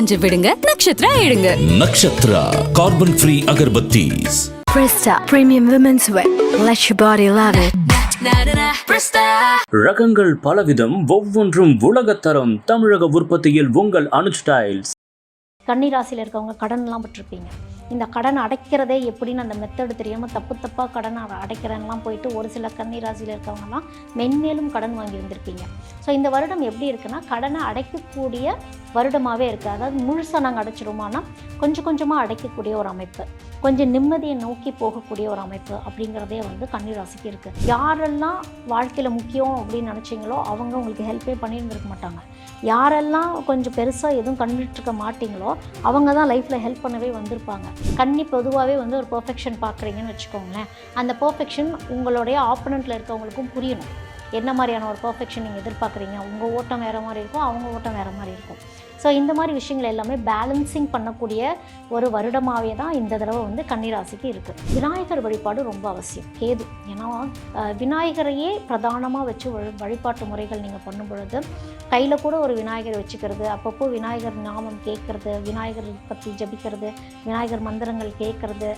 காஞ்ச விடுங்க, நக்ஷத்ரா எடுங்க. Nakshatra carbon free agarbattis. Presta Premium Women's Wear. Let your body love it. ரகங்கள் பலவிதம், ஒவ்வொன்றும் உலகத்தரம். தமிழக உற்பத்தியில் உங்கள் அனுஜ் ஸ்டைல்ஸ். கன்னிராசியில் இருக்கவங்க கடன்லாம் பட்டிருப்பீங்க. இந்த கடன் அடைக்கிறதே எப்படின்னு அந்த மெத்தடு தெரியாமல் தப்பாக கடன் அடைக்கிறேன்லாம் போயிட்டு ஒரு சில கன்னிராசியில் இருக்கவங்கலாம் மென்மேலும் கடன் வாங்கி வந்திருப்பீங்க. ஸோ இந்த வருடம் எப்படி இருக்குன்னா, கடனை அடைக்கக்கூடிய வருடமாகவே இருக்குது. அதாவது முழுசாக நாங்கள் அடைச்சிடுவோமானா கொஞ்சம் கொஞ்சமாக அடைக்கக்கூடிய ஒரு அமைப்பு, கொஞ்சம் நிம்மதியை நோக்கி போகக்கூடிய ஒரு அமைப்பு அப்படிங்கிறதே வந்து கன்னிராசிக்கு இருக்குது. யாரெல்லாம் வாழ்க்கையில் முக்கியம் அப்படின்னு நினச்சிங்களோ அவங்க உங்களுக்கு ஹெல்ப்பே பண்ணியிருந்துருக்க மாட்டாங்க. யாரெல்லாம் கொஞ்சம் பெருசாக எதுவும் கண்டுட்டுருக்க மாட்டிங்களோ அவங்க தான் லைஃப்பில் ஹெல்ப் பண்ணவே வந்திருப்பாங்க. கன்னி பொதுவாகவே வந்து ஒரு பர்ஃபெக்ஷன் பார்க்குறீங்கன்னு வச்சுக்கோங்களேன். அந்த பர்ஃபெக்ஷன் உங்களுடைய ஆப்போனண்ட்டில் இருக்கவங்களுக்கும் புரியணும். என்ன மாதிரியான ஒரு பர்ஃபெக்ஷன் நீங்கள் எதிர்பார்க்குறீங்க, உங்கள் ஓட்டம் வேறு மாதிரி இருக்கும், அவங்க ஓட்டம் வேறு மாதிரி இருக்கும். ஸோ இந்த மாதிரி விஷயங்கள் எல்லாமே பேலன்சிங் பண்ணக்கூடிய ஒரு வருடமாகவே தான் இந்த தடவை வந்து கன்னிராசிக்கு இருக்குது. விநாயகர் வழிபாடு ரொம்ப அவசியம். கேது, ஏன்னா விநாயகரையே பிரதானமாக வச்சு வழிபாட்டு முறைகள் நீங்கள் பண்ணும் பொழுது கையில் கூட ஒரு விநாயகர் வச்சுக்கிறது, அப்பப்போ விநாயகர் நாமம் கேட்குறது, விநாயகர் பற்றி ஜபிக்கிறது, விநாயகர் மந்திரங்கள் கேட்குறது,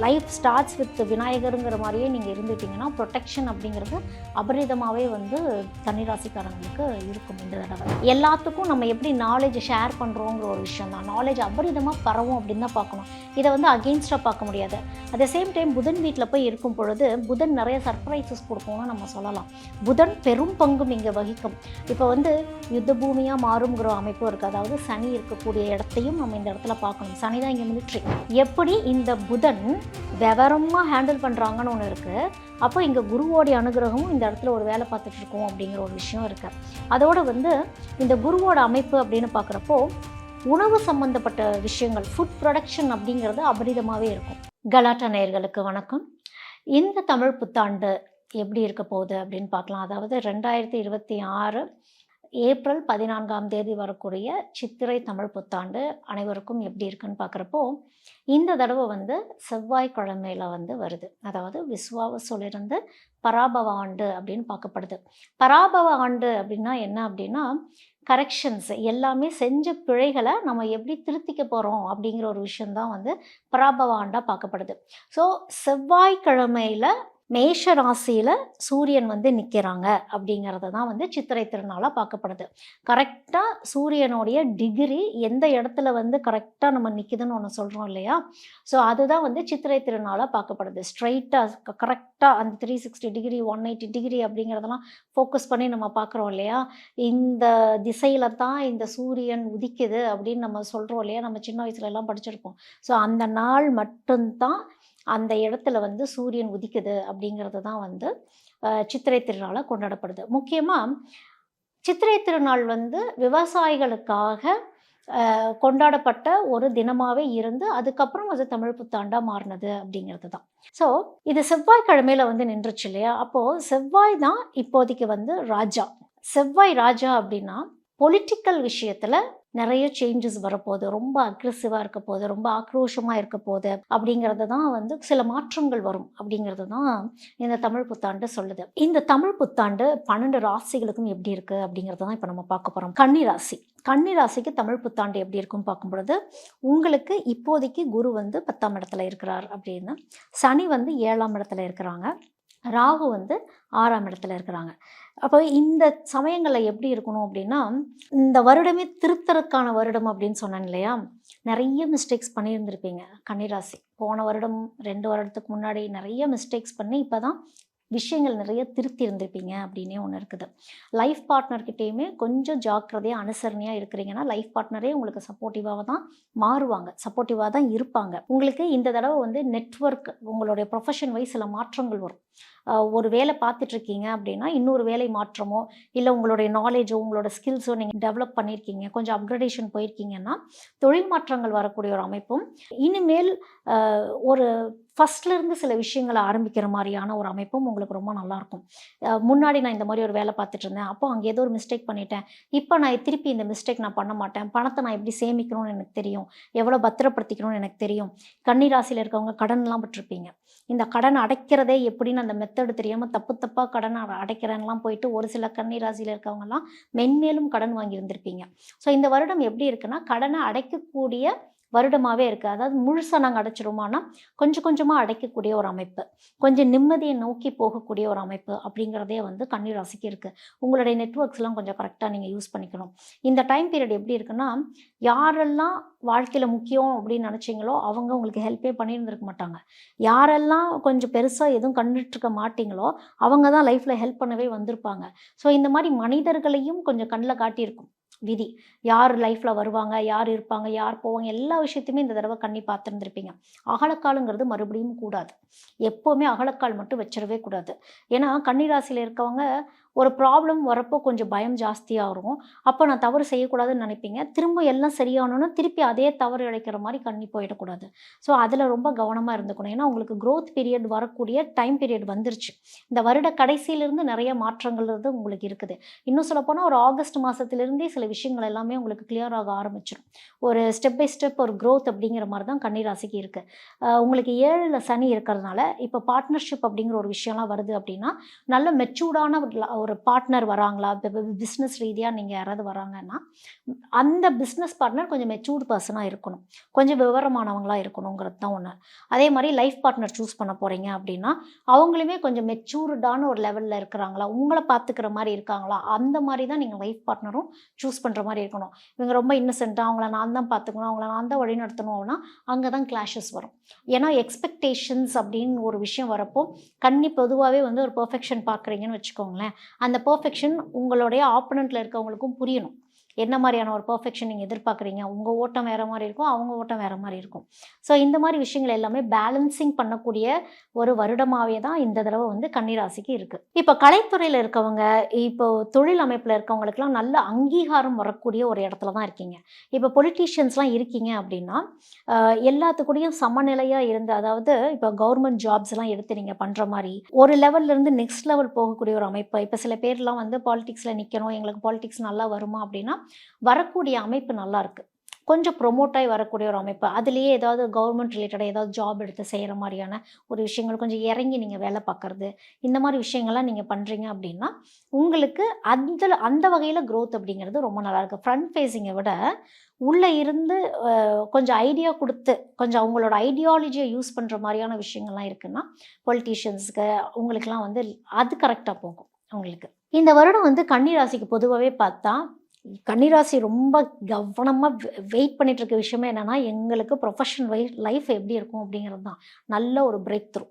லைஃப் ஸ்டார்ட்ஸ் வித் விநாயகருங்கிற மாதிரியே நீங்கள் இருந்துட்டிங்கன்னா ப்ரொடெக்ஷன் அப்படிங்கிறது அபரிதமாகவே வந்து கன்னிராசிக்காரங்களுக்கு இருக்கும். இந்த தடவை எல்லாத்துக்கும் நம்ம எப்படி நாலேஜ் ஷேர் பண்ணுறோங்கிற ஒரு விஷயம் தான். நாலேஜ் அபரிதமாக பரவும் அப்படின்னு தான் பார்க்கணும். இதை வந்து அகெயின்ஸ்டாக பார்க்க முடியாது. அட் த சேம் டைம் புதன் வீட்டில் போய் இருக்கும் பொழுது புதன் நிறைய சர்ப்ரைசஸ் கொடுக்கும்னு நம்ம சொல்லலாம். புதன் பெரும் பங்கும் இங்கே வகிக்கும். இப்போ வந்து யுத்த பூமியாக மாறுங்கிற அமைப்பும் இருக்குது. அதாவது சனி இருக்கக்கூடிய இடத்தையும் நம்ம இந்த இடத்துல பார்க்கணும். சனி தான் இங்கே மிலிட்ரி. எப்படி இந்த புதன் விவரமாக ஹேண்டில் பண்ணுறாங்கன்னு ஒன்று இருக்குது. அப்போ இங்கே குருவோடைய அனுகிரகமும் இந்த இடத்துல ஒரு வேலை பார்த்துட்ருக்கோம் அப்படிங்கிற ஒரு விஷயம் இருக்குது. அதோடு வந்து இந்த குருவோட அமைப்பு அப்படின்னு பார்க்குறப்போ உணவு சம்மந்தப்பட்ட விஷயங்கள், ஃபுட் ப்ரொடக்ஷன் அப்படிங்கிறது அபரிதமாகவே இருக்கும். கலாட்டா நேயர்களுக்கு வணக்கம். இந்த தமிழ் புத்தாண்டு எப்படி இருக்க போகுது அப்படின்னு பார்க்கலாம். அதாவது 2026 ஏப்ரல் 14 வரக்கூடிய சித்திரை தமிழ் புத்தாண்டு அனைவருக்கும் எப்படி இருக்குன்னு பார்க்குறப்போ இந்த தடவை வந்து செவ்வாய்க்கிழமையில் வந்து வருது. அதாவது விஸ்வாவசுலிருந்து பராபவ ஆண்டு அப்படின்னு பார்க்கப்படுது. பராபவ ஆண்டு அப்படின்னா என்ன அப்படின்னா, கரெக்ஷன்ஸ் எல்லாமே செஞ்ச பிழைகளை நம்ம எப்படி திருத்திக்க போகிறோம் அப்படிங்கிற ஒரு விஷயந்தான் வந்து பராபவ ஆண்டாக பார்க்கப்படுது. ஸோ செவ்வாய்க்கிழமையில் மேஷ ராசியில் சூரியன் வந்து நிற்கிறாங்க அப்படிங்கிறது தான் வந்து சித்திரை திருநாளாக பார்க்கப்படுது. கரெக்டாக சூரியனுடைய டிகிரி எந்த இடத்துல வந்து கரெக்டாக நம்ம நிற்கிதுன்னு ஒன்று சொல்கிறோம் இல்லையா? ஸோ அதுதான் வந்து சித்திரை திருநாளாக பார்க்கப்படுது. ஸ்ட்ரைட்டாக கரெக்டாக அந்த 360 டிகிரி 180 டிகிரி அப்படிங்கிறதெல்லாம் ஃபோக்கஸ் பண்ணி நம்ம பார்க்குறோம் இல்லையா? இந்த திசையில் தான் இந்த சூரியன் உதிக்குது அப்படின்னு நம்ம சொல்கிறோம் இல்லையா? நம்ம சின்ன வயசுலலாம் படிச்சிருப்போம். ஸோ அந்த நாள் மட்டும்தான் அந்த இடத்துல வந்து சூரியன் உதிக்குது அப்படிங்கிறது தான் வந்து சித்திரை திருநாளாக கொண்டாடப்படுது. முக்கியமாக சித்திரை திருநாள் வந்து விவசாயிகளுக்காக கொண்டாடப்பட்ட ஒரு தினமாகவே இருந்து அதுக்கப்புறம் அது தமிழ் புத்தாண்டாக மாறினது அப்படிங்கிறது தான். ஸோ இது செவ்வாய்க்கிழமையில் வந்து நின்றுச்சு இல்லையா? அப்போது செவ்வாய் தான் இப்போதைக்கு வந்து ராஜா. செவ்வாய் ராஜா அப்படின்னா பொலிட்டிக்கல் விஷயத்தில் நிறைய சேஞ்சஸ் வரப்போகுது, ரொம்ப அக்ரெசிவாக இருக்க போகுது, ரொம்ப ஆக்ரோஷமாக இருக்க போகுது அப்படிங்கிறது தான் வந்து சில மாற்றங்கள் வரும் அப்படிங்கிறது தான் இந்த தமிழ் புத்தாண்டு சொல்லுது. இந்த தமிழ் புத்தாண்டு 12 ராசிகளுக்கும் எப்படி இருக்குது அப்படிங்கிறது தான் இப்போ நம்ம பார்க்க போகிறோம். கன்னிராசிக்கு தமிழ் புத்தாண்டு எப்படி இருக்குன்னு பார்க்கும் பொழுது உங்களுக்கு இப்போதைக்கு குரு வந்து 10ஆம் இடத்துல இருக்கிறார் அப்படின்னு, சனி வந்து 7ஆம் இடத்துல இருக்கிறாங்க, ராகு வந்து 6ஆம் இடத்துல இருக்கிறாங்க. அப்போ இந்த சமயங்களில் எப்படி இருக்கணும் அப்படின்னா, இந்த வருடமே திருத்தறதுக்கான வருடம் அப்படின்னு சொன்னேன் இல்லையா? நிறைய மிஸ்டேக்ஸ் பண்ணியிருந்திருப்பீங்க கன்னிராசி. போன வருடம் 2 வருடத்துக்கு முன்னாடி நிறைய மிஸ்டேக்ஸ் பண்ணி இப்போ தான் விஷயங்கள் நிறைய திருத்தி இருந்திருப்பீங்க அப்படின்னே ஒன்று இருக்குது. லைஃப் பார்ட்னர்கிட்டையுமே கொஞ்சம் ஜாக்கிரதையாக அனுசரணையாக இருக்கிறீங்கன்னா லைஃப் பார்ட்னரே உங்களுக்கு சப்போர்ட்டிவாக தான் மாறுவாங்க, சப்போர்ட்டிவாக தான் இருப்பாங்க. உங்களுக்கு இந்த தடவை வந்து நெட்வொர்க், உங்களுடைய ப்ரொஃபஷன் வைஸ் சில மாற்றங்கள் வரும். ஒரு வேலை பார்த்துட்ருக்கீங்க அப்படின்னா இன்னொரு வேலை மாற்றமோ இல்லை உங்களுடைய நாலேஜோ உங்களோட ஸ்கில்ஸோ நீங்கள் டெவலப் பண்ணியிருக்கீங்க, கொஞ்சம் அப்கிரேடேஷன் போயிருக்கீங்கன்னா தொழில் மாற்றங்கள் வரக்கூடிய ஒரு அமைப்பும், இனிமேல் ஒரு ஃபஸ்ட்லேருந்து சில விஷயங்களை ஆரம்பிக்கிற மாதிரியான ஒரு அமைப்பும் உங்களுக்கு ரொம்ப நல்லாயிருக்கும். முன்னாடி நான் இந்த மாதிரி ஒரு வேலை பார்த்துட்டு இருந்தேன், அப்போ அங்கே ஏதோ ஒரு மிஸ்டேக் பண்ணிட்டேன், இப்போ நான் திருப்பி இந்த மிஸ்டேக் நான் பண்ண மாட்டேன், பணத்தை நான் எப்படி சேமிக்கணும்னு எனக்கு தெரியும், எவ்வளோ பத்திரப்படுத்திக்கணும்னு எனக்கு தெரியும். கன்னிராசியில் இருக்கவங்க கடன்லாம் பட்டிருப்பீங்க. இந்த கடன் அடைக்கிறதே எப்படின்னு அந்த மெத்தடு தெரியாமல் தப்பாக கடன் அடைக்கிறேன்லாம் போயிட்டு ஒரு சில கன்னி ராசியில் இருக்கவங்கலாம் மென்மேலும் கடன் வாங்கி இருந்திருப்பீங்க. ஸோ இந்த வருடம் எப்படி இருக்குன்னா கடனை அடைக்கக்கூடிய வருடமாகவே இருக்குது. அதாவது முழுசாக நாங்கள் அடைச்சிருமானா கொஞ்சம் கொஞ்சமாக அடைக்கக்கூடிய ஒரு அமைப்பு, கொஞ்சம் நிம்மதியை நோக்கி போகக்கூடிய ஒரு அமைப்பு அப்படிங்கிறதே வந்து கன்னி ராசிக்கு இருக்குது. உங்களுடைய நெட்வொர்க்ஸ்லாம் கொஞ்சம் கரெக்டாக நீங்கள் யூஸ் பண்ணிக்கணும். இந்த டைம் பீரியட் எப்படி இருக்குன்னா யாரெல்லாம் வாழ்க்கையில் முக்கியம் அப்படின்னு நினச்சிங்களோ அவங்க உங்களுக்கு ஹெல்ப்பே பண்ணியிருந்துருக்க மாட்டாங்க. யாரெல்லாம் கொஞ்சம் பெருசாக எதுவும் கண்டுட்ருக்க மாட்டிங்களோ அவங்க தான் லைஃப்பில் ஹெல்ப் பண்ணவே வந்திருப்பாங்க. ஸோ இந்த மாதிரி மனிதர்களையும் கொஞ்சம் கண்ணில் காட்டியிருக்கும் விதி. யார் லைஃப்பில் வருவாங்க, யார் இருப்பாங்க, யார் போவாங்க, எல்லா விஷயத்தையுமே இந்த தடவை கண்ணி பார்த்துருந்துருப்பீங்க. அகலக்காலுங்கிறது மறுபடியும் கூடாது. எப்போவுமே அகலக்கால் மட்டும் வச்சிடவே கூடாது. ஏன்னா கன்னிராசியில் இருக்கவங்க ஒரு ப்ராப்ளம் வரப்போ கொஞ்சம் பயம் ஜாஸ்தியாக இருக்கும். அப்போ நான் தவறு செய்யக்கூடாதுன்னு நினைப்பீங்க. திரும்ப எல்லாம் சரியானோன்னு திருப்பி அதே தவறு இழைக்கிற மாதிரி கண்ணி போயிடக்கூடாது. ஸோ அதில் ரொம்ப கவனமாக இருந்துக்கணும். ஏன்னா உங்களுக்கு க்ரோத் பீரியட் வரக்கூடிய டைம் பீரியட் வந்துருச்சு. இந்த வருட கடைசியிலிருந்து நிறைய மாற்றங்கள் உங்களுக்கு இருக்குது. இன்னும் சொல்லப்போனால் ஒரு ஆகஸ்ட் மாதத்துலேருந்தே சில விஷயங்கள் எல்லாமே உங்களுக்கு கிளியர் ஆக ஆரம்பிச்சிடும். ஒரு ஸ்டெப் பை ஸ்டெப் ஒரு க்ரோத் அப்படிங்கிற மாதிரி தான் கன்னிராசிக்கு இருக்குது. உங்களுக்கு 7ல் சனி இருக்கிறதுனால இப்போ பார்ட்னர்ஷிப் அப்படிங்கிற ஒரு விஷயம்லாம் வருது அப்படின்னா நல்ல மெச்சூர்டான ஒரு பார்ட்னர் வராங்களா, பிஸ்னஸ் ரீதியாக நீங்கள் யாராவது வராங்கன்னா அந்த பிஸ்னஸ் பார்ட்னர் கொஞ்சம் மெச்சூர்டு பர்சனாக இருக்கணும், கொஞ்சம் விவரமானவங்களாக இருக்கணுங்கிறது தான் ஒன்று. அதே மாதிரி லைஃப் பார்ட்னர் சூஸ் பண்ண போகிறீங்க அப்படின்னா அவங்களுமே கொஞ்சம் மெச்சூர்டான ஒரு லெவலில் இருக்கிறாங்களா, உங்களை பார்த்துக்கிற மாதிரி இருக்காங்களா, அந்த மாதிரி தான் நீங்கள் லைஃப் பார்ட்னரும் சூஸ் பண்ணுற மாதிரி இருக்கணும். இவங்க ரொம்ப இன்னசென்ட்டாக அவங்கள நான் தான் பார்த்துக்கணும், அவங்கள நான் தான் வழி நடத்தணும் அப்படின்னா அங்கே தான் கிளாஷஸ் வரும். ஏன்னா எக்ஸ்பெக்டேஷன்ஸ் அப்படின்னு ஒரு விஷயம் வரப்போ கன்னி பொதுவாகவே வந்து ஒரு பெர்ஃபெக்ஷன் பார்க்குறீங்கன்னு வச்சுக்கோங்களேன். அந்த பெர்ஃபெக்ஷன் உங்களுடைய ஆப்போனண்ட்டில் இருக்கவங்களுக்கும் புரியணும். என்ன மாதிரியான ஒரு பெர்ஃபெக்ஷன் நீங்கள் எதிர்பார்க்குறீங்க, உங்கள் ஓட்டம் வேறு மாதிரி இருக்கும், அவங்க ஓட்டம் வேறு மாதிரி இருக்கும். ஸோ இந்த மாதிரி விஷயங்கள் எல்லாமே பேலன்சிங் பண்ணக்கூடிய ஒரு வருடமாகவே தான் இந்த தடவை வந்து கன்னிராசிக்கு இருக்குது. இப்போ கலைத்துறையில் இருக்கவங்க, இப்போ தொழில் அமைப்பில் இருக்கவங்களுக்குலாம் நல்ல அங்கீகாரம் வரக்கூடிய ஒரு இடத்துல தான் இருக்கீங்க. இப்போ பொலிட்டீஷியன்ஸ்லாம் இருக்கீங்க அப்படின்னா எல்லாத்துக்கூடையும் சமநிலையாக இருந்து, அதாவது இப்போ கவர்மெண்ட் ஜாப்ஸ்லாம் எடுத்து நீங்கள் பண்ணுற மாதிரி ஒரு லெவல்லேருந்து நெக்ஸ்ட் லெவல் போகக்கூடிய ஒரு அமைப்பு. இப்போ சில பேர்லாம் வந்து பாலிடிக்ஸில் நிற்கணும், எங்களுக்கு பாலிடிக்ஸ் நல்லா வருமா அப்படின்னா வரக்கூடிய அமைப்பு நல்லா இருக்கு. கொஞ்சம் ப்ரொமோட்டாகி வரக்கூடிய ஒரு அமைப்பு. அதுலேயே ஏதாவது கவர்மெண்ட் ரிலேட்டடாக ஏதாவது ஜாப் எடுத்து செய்கிற மாதிரியான ஒரு விஷயங்கள், கொஞ்சம் இறங்கி நீங்கள் வேலை பார்க்குறது, இந்த மாதிரி விஷயங்கள்லாம் நீங்கள் பண்ணுறீங்க அப்படின்னா உங்களுக்கு அந்த வகையில் க்ரோத் அப்படிங்கிறது ரொம்ப நல்லாயிருக்கு. ஃப்ரண்ட் ஃபேஸிங்கை விட உள்ளே இருந்து கொஞ்சம் ஐடியா கொடுத்து கொஞ்சம் அவங்களோட ஐடியாலஜியை யூஸ் பண்ணுற மாதிரியான விஷயங்கள்லாம் இருக்குன்னா பொலிட்டீஷியன்ஸுக்கு உங்களுக்கெல்லாம் வந்து அது கரெக்டாக போகும். உங்களுக்கு இந்த வருடம் வந்து கன்னிராசிக்கு பொதுவாகவே பார்த்தா கன்னிராசி ரொம்ப கவனமாக வெயிட் பண்ணிட்டு இருக்க விஷயமே என்னென்னா எங்களுக்கு ப்ரொஃபஷனல் லைஃப் எப்படி இருக்கும் அப்படிங்கிறது தான். நல்ல ஒரு பிரேக் த்ரூ,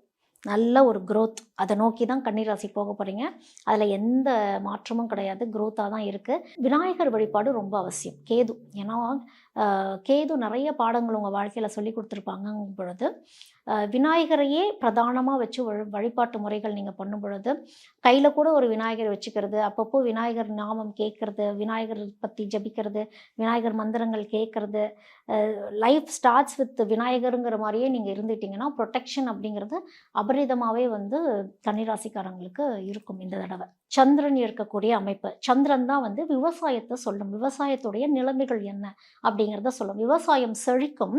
நல்ல ஒரு க்ரோத், அதை நோக்கி தான் கன்னிராசி போக போகிறீங்க. அதில் எந்த மாற்றமும் கிடையாது, க்ரோத்தாக தான் இருக்குது. விநாயகர் வழிபாடு ரொம்ப அவசியம். கேது, ஏன்னா கேது நிறைய பாடங்கள் உங்கள் வாழ்க்கையில் சொல்லி கொடுத்துருப்பாங்க பொழுது விநாயகரையே பிரதானமாக வச்சு வழிபாட்டு முறைகள் நீங்கள் பண்ணும் பொழுது கையில் கூட ஒரு விநாயகர் வச்சுக்கிறது, அப்பப்போ விநாயகர் நாமம் கேட்குறது, விநாயகர் பற்றி ஜபிக்கிறது, விநாயகர் மந்திரங்கள் கேட்குறது, லைஃப் ஸ்டார்ட்ஸ் வித் விநாயகருங்கிற மாதிரியே நீங்கள் இருந்துட்டிங்கன்னா ப்ரொடெக்ஷன் அப்படிங்கிறது அபரிதமாகவே வந்து கன்னிராசிக்காரங்களுக்கு இருக்கும். இந்த தடவை சந்திரன் இருக்கக்கூடிய அமைப்பு, சந்திரன் தான் வந்து விவசாயத்தை சொல்லும், விவசாயத்துடைய நிலைமைகள் என்ன அப்படிங்கிறத சொல்லும். விவசாயம் செழிக்கும்,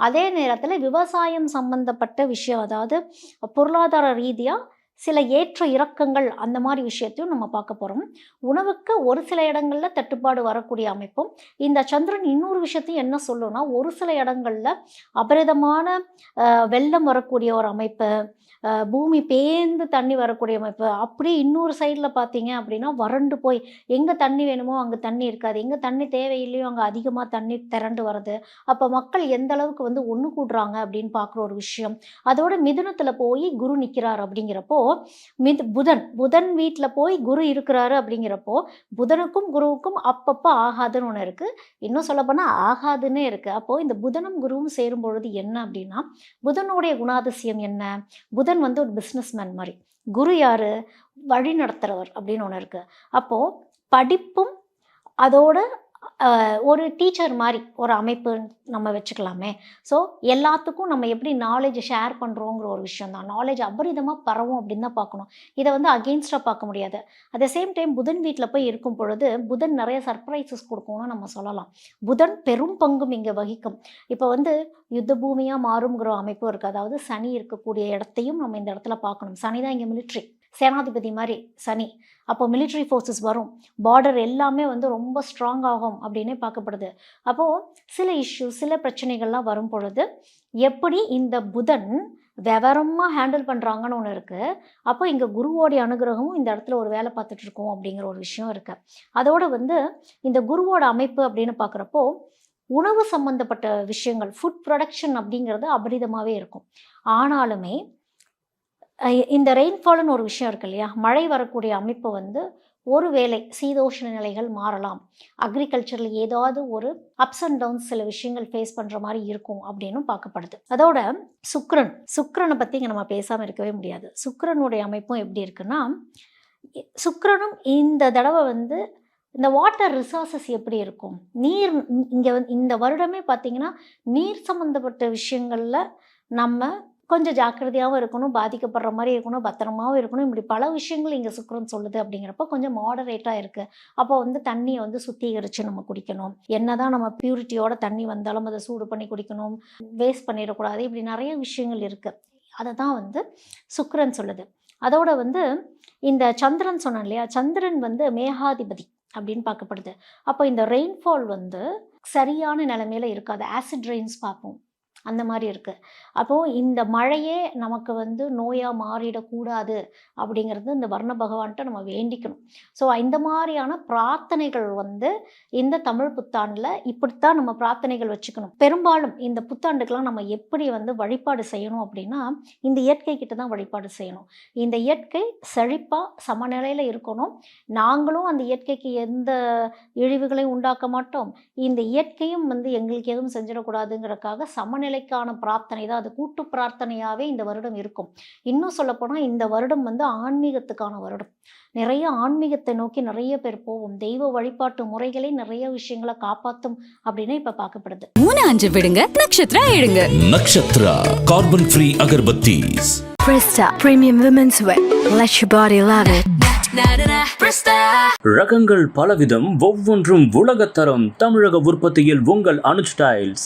அதே நேரத்தில் விவசாயம் சம்பந்தப்பட்ட விஷயம், அதாவது பொருளாதார ரீதியாக சில ஏற்ற இறக்கங்கள் அந்த மாதிரி விஷயத்தையும் நம்ம பார்க்க போகிறோம். உணவுக்கு ஒரு சில இடங்களில் தட்டுப்பாடு வரக்கூடிய அமைப்பும். இந்த சந்திரன் இன்னொரு விஷயத்தையும் என்ன சொல்லுன்னா ஒரு சில இடங்களில் அபரிதமான வெள்ளம் வரக்கூடிய ஒரு அமைப்பு, பூமி பேர்ந்து தண்ணி வரக்கூடிய அமைப்பு. அப்படியே இன்னொரு சைடில் பார்த்தீங்க அப்படின்னா வறண்டு போய் எங்கே தண்ணி வேணுமோ அங்கே தண்ணி இருக்காது, எங்கே தண்ணி தேவையில்லையோ அங்கே அதிகமாக தண்ணி திரண்டு வருது. அப்போ மக்கள் எந்த அளவுக்கு வந்து ஒன்று கூடுறாங்க அப்படின்னு பார்க்குற ஒரு விஷயம். அதோட மிதுனத்தில் போய் குரு நிற்கிறார் அப்படிங்கிறப்போ புதன் வீட்டில் போய் குரு இருக்கிறாரு அப்படிங்கிறப்போ புதனுக்கும் குருவுக்கும் அப்பப்போ ஆகாதுன்னு ஒன்று இருக்குது, இன்னும் சொல்லப்போனால் ஆகாதுன்னே இருக்குது. அப்போது இந்த புதனும் குருவும் சேரும் பொழுது என்ன அப்படின்னா புதனுடைய குணாதிசயம் என்ன? புதன் வந்து ஒரு பிஸ்னஸ்மேன் மாதிரி, குரு யாரு? வழி நடத்துகிறவர் அப்படின்னு ஒன்று இருக்குது. அப்போது படிப்பும் அதோட ஒரு டீச்சர் மாதிரி ஒரு அமைப்பு நம்ம வச்சுக்கலாமே. ஸோ எல்லாத்துக்கும் நம்ம எப்படி நாலேஜ் ஷேர் பண்ணுறோங்கிற ஒரு விஷயம் தான். நாலேஜ் அபரிதமாக பரவும் அப்படின்னு தான் பார்க்கணும். இதை வந்து அகெயின்ஸ்டாக பார்க்க முடியாது. அட் த சேம் டைம் புதன் வீட்டில் போய் இருக்கும் பொழுது புதன் நிறைய சர்ப்ரைசஸ் கொடுக்கும்னு நம்ம சொல்லலாம். புதன் பெரும் பங்கும் இங்கே வகிக்கும். இப்போ வந்து யுத்த பூமியாக மாறுங்கிற அமைப்பும் இருக்குது. அதாவது சனி இருக்கக்கூடிய இடத்தையும் நம்ம இந்த இடத்துல பார்க்கணும். சனி தான் இங்கே மிலிட்ரி. சேனாதிபதி மாதிரி சனி. அப்போ military forces வரும், பார்டர் எல்லாமே வந்து ரொம்ப ஸ்ட்ராங் ஆகும் அப்படின்னே பார்க்கப்படுது. அப்போது சில இஷ்யூஸ், சில பிரச்சனைகள்லாம் வரும் பொழுது எப்படி இந்த புதன் விவரமாக ஹேண்டில் பண்ணுறாங்கன்னு ஒன்று இருக்குது. அப்போ இங்கே குருவோடைய அனுகிரகமும் இந்த இடத்துல ஒரு வேலை பார்த்துட்டு இருக்கோம் அப்படிங்கிற ஒரு விஷயம் இருக்குது. அதோட வந்து இந்த குருவோட அமைப்பு அப்படின்னு பார்க்குறப்போ உணவு சம்மந்தப்பட்ட விஷயங்கள், ஃபுட் ப்ரொடக்ஷன் அப்படிங்கிறது அபரிதமாகவே இருக்கும். ஆனாலுமே இந்த ரெயின்ஃபால்னு ஒரு விஷயம் இருக்கு இல்லையா, மழை வரக்கூடிய அமைப்பு வந்து ஒரு வேளை சீதோஷ்ண நிலைகள் மாறலாம், அக்ரிகல்ச்சரில் ஏதாவது ஒரு அப்ஸ் அண்ட் டவுன்ஸ் சில விஷயங்கள் ஃபேஸ் பண்ணுற மாதிரி இருக்கும் அப்படின்னு பார்க்கப்படுது. அதோட சுக்கிரனை பற்றி இங்கே நம்ம பேசாமல் இருக்கவே முடியாது. சுக்கிரனுடைய அமைப்பும் எப்படி இருக்குன்னா, சுக்கிரனும் இந்த தடவை வந்து இந்த வாட்டர் ரிசோர்ஸஸ் எப்படி இருக்கும், நீர் இங்கே இந்த வருடமே பார்த்திங்கன்னா நீர் சம்மந்தப்பட்ட விஷயங்களில் நம்ம கொஞ்சம் ஜாக்கிரதையாகவும் இருக்கணும், பாதிக்கப்படுற மாதிரி இருக்கணும், பத்திரமாகவும் இருக்கணும். இப்படி பல விஷயங்கள் இங்கே சுக்கிரன் சொல்லுது. அப்படிங்கிறப்ப கொஞ்சம் மாடரேட்டாக இருக்குது. அப்போ வந்து தண்ணியை வந்து சுத்திகரித்து நம்ம குடிக்கணும். என்னதான் நம்ம பியூரிட்டியோட தண்ணி வந்தாலும் அதை சூடு பண்ணி குடிக்கணும், வேஸ்ட் பண்ணிடக்கூடாது. இப்படி நிறைய விஷயங்கள் இருக்குது. அதை தான் வந்து சுக்கிரன் சொல்லுது. அதோட வந்து இந்த சந்திரன் சொன்னேன் இல்லையா, சந்திரன் வந்து மேகாதிபதி அப்படின்னு பார்க்கப்படுது. அப்போ இந்த ரெயின்ஃபால் வந்து சரியான நிலைமையில இருக்காது, ஆசிட் ரெயின்ஸ் பார்ப்போம், அந்த மாதிரி இருக்குது. அப்போது இந்த மழையே நமக்கு வந்து நோயாக மாறிடக்கூடாது அப்படிங்கிறது இந்த வர்ண பகவான்கிட்ட நம்ம வேண்டிக்கணும். ஸோ இந்த மாதிரியான பிரார்த்தனைகள் வந்து இந்த தமிழ் புத்தாண்டில் இப்படித்தான் நம்ம பிரார்த்தனைகள் வச்சுக்கணும். பெரும்பாலும் இந்த புத்தாண்டுக்கெலாம் நம்ம எப்படி வந்து வழிபாடு செய்யணும் அப்படின்னா, இந்த இயற்கை கிட்ட தான் வழிபாடு செய்யணும். இந்த இயற்கை செழிப்பாக சமநிலையில் இருக்கணும். நாங்களும் அந்த இயற்கைக்கு எந்த இழிவுகளையும் உண்டாக்க மாட்டோம், இந்த இயற்கையும் வந்து எங்களுக்கு எதுவும் செஞ்சிடக்கூடாதுங்கிறதுக்காக சமநிலைக்கான பிரார்த்தனை தான். அது கூட்டு பிரார்த்தனையாகவே இந்த வருடம் இருக்கும். இன்னும் சொல்லப்போனால் இந்த வருடம் வந்து ஆன்மீகத்துக்கான வருடம். நிறைய ஆன்மீகத்தை நோக்கி நிறைய பேர் போவோம். தெய்வ வழிபாட்டு முறைகளே நிறைய விஷயங்களை காப்பாற்றும் அப்படின்னு இப்போ பார்க்கப்படுது. 3-5 விடுங்க, நட்சத்திரா எழுங்க. Nakshatra carbon free agarbattis. Presta Premium Women's Wear. Let your body love it. ரகங்கள் பலவிதம், ஒவ்வொன்றும் உலகத்தரம். தமிழக உற்பத்தியில் உங்கள் அனுஜ் ஸ்டைல்ஸ்.